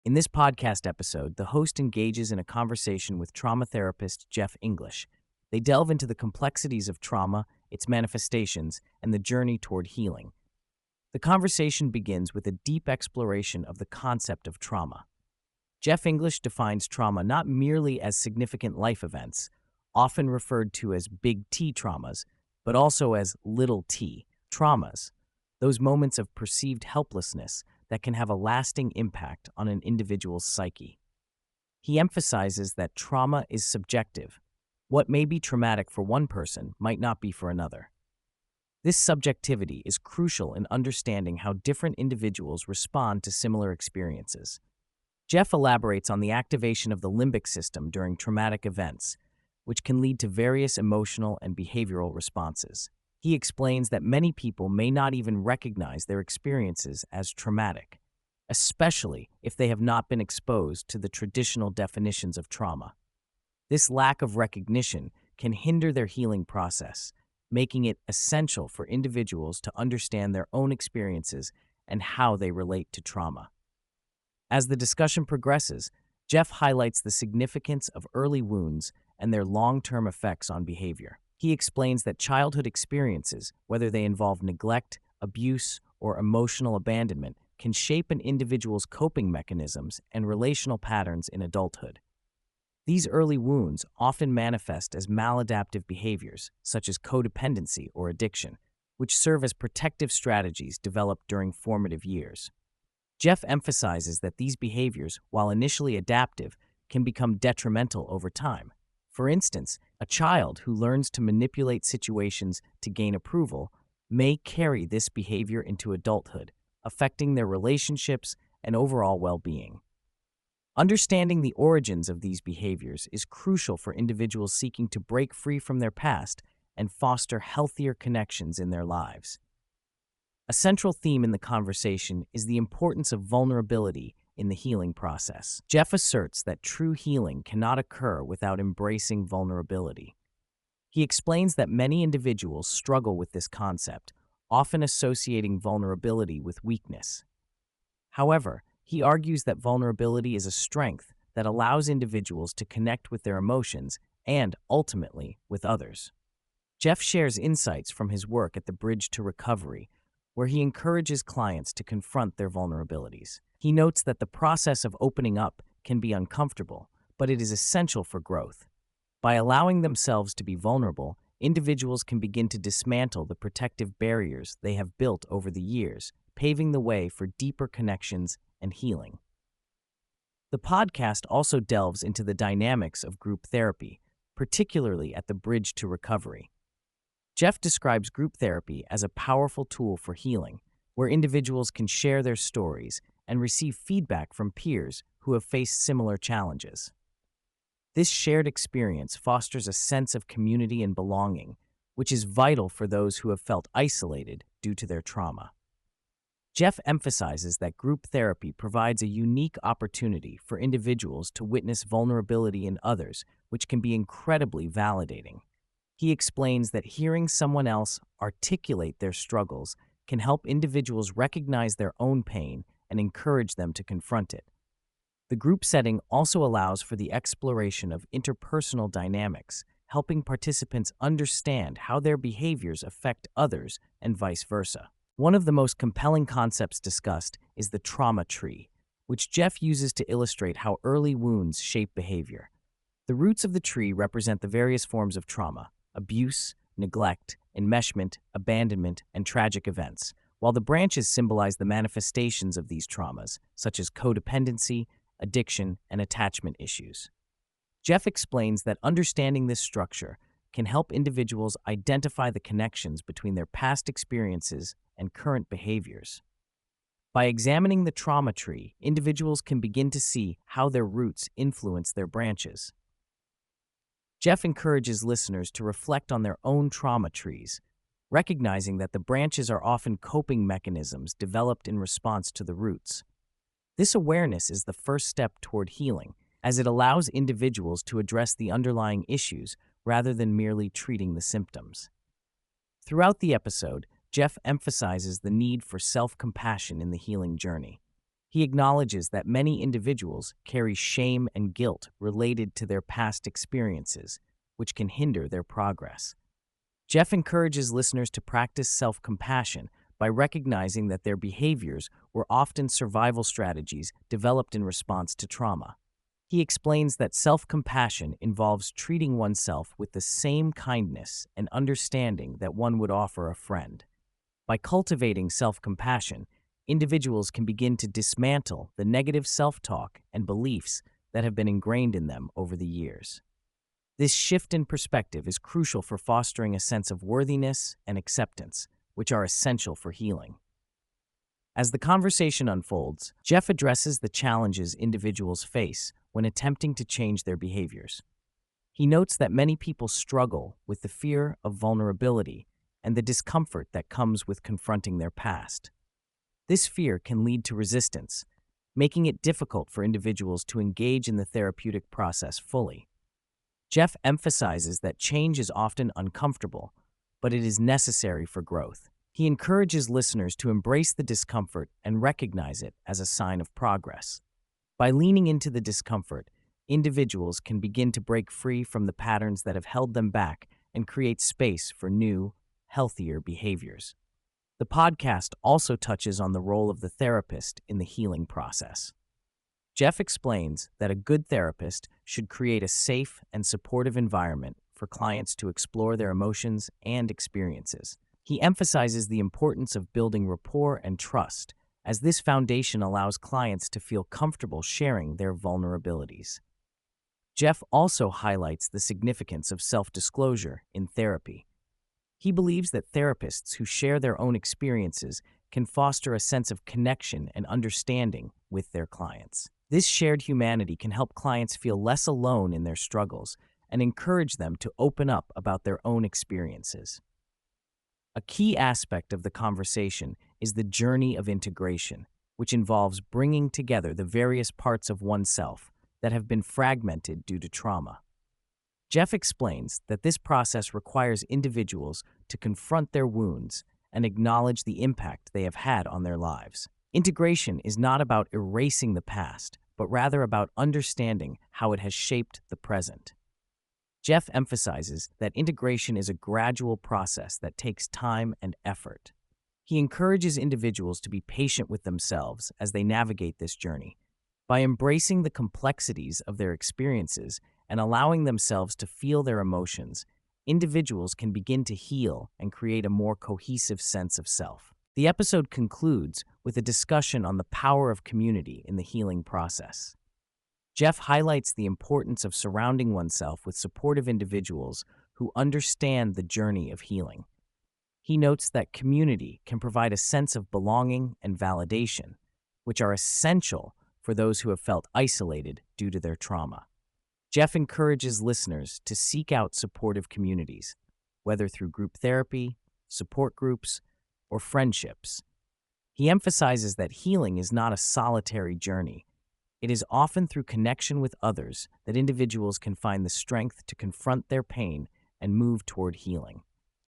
In this podcast episode, the host engages in a conversation with trauma therapist Jeff English. They delve into the complexities of trauma, its manifestations, and the journey toward healing. The conversation begins with a deep exploration of the concept of trauma. Jeff English defines trauma not merely as significant life events, often referred to as big T traumas, but also as little t traumas, those moments of perceived helplessness that can have a lasting impact on an individual's psyche. He emphasizes that trauma is subjective. What may be traumatic for one person might not be for another. This subjectivity is crucial in understanding how different individuals respond to similar experiences. Jeff elaborates on the activation of the limbic system during traumatic events, which can lead to various emotional and behavioral responses. He explains that many people may not even recognize their experiences as traumatic, especially if they have not been exposed to the traditional definitions of trauma. This lack of recognition can hinder their healing process, making it essential for individuals to understand their own experiences and how they relate to trauma. As the discussion progresses, Jeff highlights the significance of early wounds and their long-term effects on behavior. He explains that childhood experiences, whether they involve neglect, abuse, or emotional abandonment, can shape an individual's coping mechanisms and relational patterns in adulthood. These early wounds often manifest as maladaptive behaviors, such as codependency or addiction, which serve as protective strategies developed during formative years. Jeff emphasizes that these behaviors, while initially adaptive, can become detrimental over time. For instance, a child who learns to manipulate situations to gain approval may carry this behavior into adulthood, affecting their relationships and overall well-being. Understanding the origins of these behaviors is crucial for individuals seeking to break free from their past and foster healthier connections in their lives. A central theme in the conversation is the importance of vulnerability in the healing process. Jeff asserts that true healing cannot occur without embracing vulnerability. He explains that many individuals struggle with this concept, often associating vulnerability with weakness. However, he argues that vulnerability is a strength that allows individuals to connect with their emotions and, ultimately, with others. Jeff shares insights from his work at the Bridge to Recovery, where he encourages clients to confront their vulnerabilities. He notes that the process of opening up can be uncomfortable, but it is essential for growth. By allowing themselves to be vulnerable, individuals can begin to dismantle the protective barriers they have built over the years, paving the way for deeper connections and healing. The podcast also delves into the dynamics of group therapy, particularly at the Bridge to Recovery. Jeff describes group therapy as a powerful tool for healing, where individuals can share their stories and receive feedback from peers who have faced similar challenges. This shared experience fosters a sense of community and belonging, which is vital for those who have felt isolated due to their trauma. Jeff emphasizes that group therapy provides a unique opportunity for individuals to witness vulnerability in others, which can be incredibly validating. He explains that hearing someone else articulate their struggles can help individuals recognize their own pain and encourage them to confront it. The group setting also allows for the exploration of interpersonal dynamics, helping participants understand how their behaviors affect others and vice versa. One of the most compelling concepts discussed is the trauma tree, which Jeff uses to illustrate how early wounds shape behavior. The roots of the tree represent the various forms of trauma: abuse, neglect, enmeshment, abandonment, and tragic events, while the branches symbolize the manifestations of these traumas, such as codependency, addiction, and attachment issues. Jeff explains that understanding this structure can help individuals identify the connections between their past experiences and current behaviors. By examining the trauma tree, individuals can begin to see how their roots influence their branches. Jeff encourages listeners to reflect on their own trauma trees, recognizing that the branches are often coping mechanisms developed in response to the roots. This awareness is the first step toward healing, as it allows individuals to address the underlying issues rather than merely treating the symptoms. Throughout the episode, Jeff emphasizes the need for self-compassion in the healing journey. He acknowledges that many individuals carry shame and guilt related to their past experiences, which can hinder their progress. Jeff encourages listeners to practice self-compassion by recognizing that their behaviors were often survival strategies developed in response to trauma. He explains that self-compassion involves treating oneself with the same kindness and understanding that one would offer a friend. By cultivating self-compassion, individuals can begin to dismantle the negative self-talk and beliefs that have been ingrained in them over the years. This shift in perspective is crucial for fostering a sense of worthiness and acceptance, which are essential for healing. As the conversation unfolds, Jeff addresses the challenges individuals face when attempting to change their behaviors. He notes that many people struggle with the fear of vulnerability and the discomfort that comes with confronting their past. This fear can lead to resistance, making it difficult for individuals to engage in the therapeutic process fully. Jeff emphasizes that change is often uncomfortable, but it is necessary for growth. He encourages listeners to embrace the discomfort and recognize it as a sign of progress. By leaning into the discomfort, individuals can begin to break free from the patterns that have held them back and create space for new, healthier behaviors. The podcast also touches on the role of the therapist in the healing process. Jeff explains that a good therapist should create a safe and supportive environment for clients to explore their emotions and experiences. He emphasizes the importance of building rapport and trust, as this foundation allows clients to feel comfortable sharing their vulnerabilities. Jeff also highlights the significance of self-disclosure in therapy. He believes that therapists who share their own experiences can foster a sense of connection and understanding with their clients. This shared humanity can help clients feel less alone in their struggles and encourage them to open up about their own experiences. A key aspect of the conversation is the journey of integration, which involves bringing together the various parts of oneself that have been fragmented due to trauma. Jeff explains that this process requires individuals to confront their wounds and acknowledge the impact they have had on their lives. Integration is not about erasing the past, but rather about understanding how it has shaped the present. Jeff emphasizes that integration is a gradual process that takes time and effort. He encourages individuals to be patient with themselves as they navigate this journey. By embracing the complexities of their experiences and allowing themselves to feel their emotions, individuals can begin to heal and create a more cohesive sense of self. The episode concludes with a discussion on the power of community in the healing process. Jeff highlights the importance of surrounding oneself with supportive individuals who understand the journey of healing. He notes that community can provide a sense of belonging and validation, which are essential for those who have felt isolated due to their trauma. Jeff encourages listeners to seek out supportive communities, whether through group therapy, support groups, or friendships. He emphasizes that healing is not a solitary journey. It is often through connection with others that individuals can find the strength to confront their pain and move toward healing.